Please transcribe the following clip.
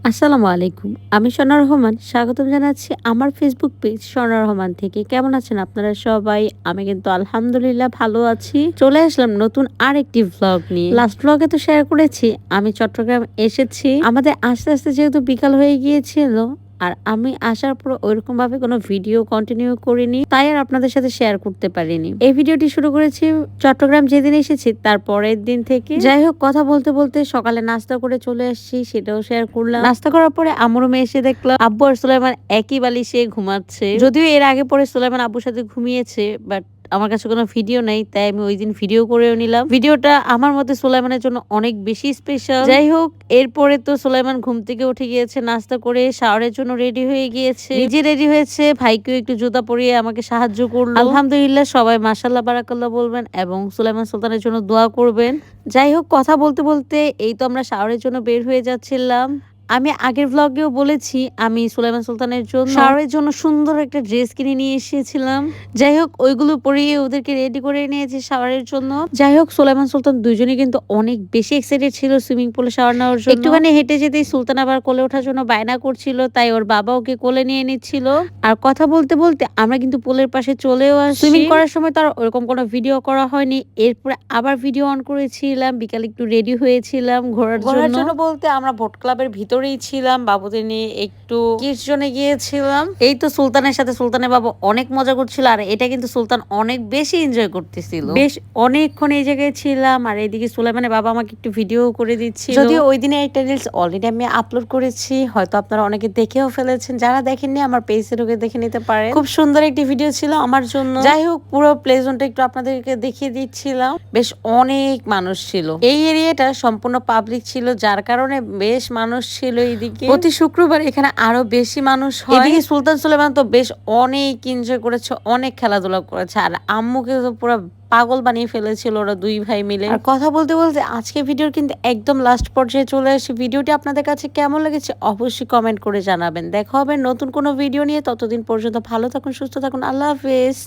আসসালামু আলাইকুম। আমি স্বর্ণা রহমান। স্বাগতম জানাচ্ছি আমার ফেসবুক পেজ স্বর্ণা রহমান থেকে। কেমন আছেন আপনারা সবাই? আমি কিন্তু আলহামদুলিল্লাহ ভালো আছি। চলে আসলাম নতুন আরেকটি ভ্লগ নিয়ে। লাস্ট ভ্লগে তো শেয়ার করেছি আমি চট্টগ্রাম এসেছি। আমাদের আস্তে, আস্তে যেহেতু বিকাল হয়ে গিয়েছিল আর আমি আসার পর ওইরকম ভাবে কোনো ভিডিও কন্টিনিউ করিনি। তাই আর আপনাদের সাথে শেয়ার করতে পারিনি। এই ভিডিওটি শুরু করেছি চট্টগ্রাম যেদিন এসেছি তার পরের দিন থেকে। যাই হোক কথা বলতে বলতে সকালে নাস্তা করে চলে আসছি, সেটাও শেয়ার করলাম। নাস্তা করার পরে আম্মুর রুমে এসে দেখলাম আব্বু আর সুলাইমান একই বালিশে ঘুমাচ্ছে। যদিও এর আগে পরে সুলাইমান আব্বুর সাথে ঘুমিয়েছে, বাট আমার কাছে কোনো ভিডিও নাই, তাই আমি ওই দিন ভিডিও করেও নিলাম। ভিডিওটা আমার মতে সুলাইমানের জন্য অনেক বেশি স্পেশাল। যাই হোক এরপরে তো সুলাইমান ঘুম থেকে উঠে গিয়েছে, নাস্তা করে শাওয়ারের জন্য রেডি হয়ে গিয়েছে, নিজে রেডি হয়েছে, ভাইকেও একটু জুতা পরিয়ে আমাকে সাহায্য করলো। আলহামদুলিল্লাহ সবাই মাশাআল্লাহ বারাকাল্লাহ বলবেন এবং সুলাইমান সুলতানের জন্য দোয়া করবেন। যাই হোক কথা বলতে বলতে এই তো আমরা শাওয়ারের জন্য বের হয়ে যাচ্ছিলাম। আমি আগের ভ্লগেও বলেছি আমি সুলাইমান সুলতানের জন্য শাওয়ারের জন্য সুন্দর একটা ড্রেস কিনে নিয়ে এসেছিলাম। যাই হোক ওইগুলো পরিয়ে ওদেরকে রেডি করে নিয়েছি শাওয়ারের জন্য। যাই হোক সুলাইমান সুলতান দুইজনই কিন্তু অনেক বেশি এক্সাইটেড ছিল সুইমিং পুলে শাওয়ার নেওয়ার জন্য। একটুখানি হেঁটে যেতেই সুলতান আবার কোলে ওঠার জন্য বায়না করছিল, তাই ওর বাবা ওকে কোলে নিয়ে নিচ্ছিল। আর কথা বলতে বলতে আমরা কিন্তু পুলের পাশে চলেও আসি। সুইমিং করার সময় তো আর ওরকম কোনো ভিডিও করা হয়নি। এরপরে আবার ভিডিও অন করেছিলাম, বিকালে একটু রেডি হয়েছিলাম ঘোরার জন্য বলতে আমরা বোট ক্লাবের ভিতরেই ছিলাম, বাবুদের নিয়ে একটু কিডস জোনে গিয়েছিলাম। এই তো সুলতানের সাথে সুলতানের বাবা অনেক মজা করছিল, আর এটা কিন্তু সুলতান অনেক বেশি এনজয় করতেছিল। বেশ অনেকক্ষণ এই জায়গায় ছিলাম, আর এইদিকে সুলাইমানের বাবা আমাকে একটু ভিডিও করে দিচ্ছিল। যদিও ওই দিনে একটা রিলস অলরেডি আমি আপলোড করেছি, হয়তো আপনারা অনেকে দেখেও ফেলেছেন, যারা দেখেননি আমার পেজে ঢুকে দেখে নিতে পারেন। খুব সুন্দর একটি ভিডিও ছিল আমার জন্য। যাই হোক পুরো প্লে জোনটা একটু আপনাদেরকে দেখিয়ে দিচ্ছিলাম। বেশ অনেক মানুষ ছিল, এই এরিয়াটা সম্পূর্ণ পাবলিক ছিল, যার কারণে বেশ মানুষ ছিল। এইদিকে প্রতি শুক্রবার এখানে আরো বেশি মানুষ হয়। এদিকে সুলতান সুলেমান তো বেশ অনেক এনজয় করেছে, অনেক খেলাধুলা করেছে, আর আম্মুকে তো পুরো পাগল বানিয়ে ফেলেছিল ওরা দুই ভাই মিলে। আর কথা বলতে বলতে আজকে ভিডিওর কিন্তু একদম লাস্ট পর্যায়ে চলে আসি। ভিডিওটি আপনাদের কাছে কেমন লেগেছে অবশ্যই কমেন্ট করে জানাবেন। দেখা হবে নতুন কোনো ভিডিও নিয়ে, ততদিন পর্যন্ত ভালো থাকুন, সুস্থ থাকুন, আল্লাহ হাফেজ।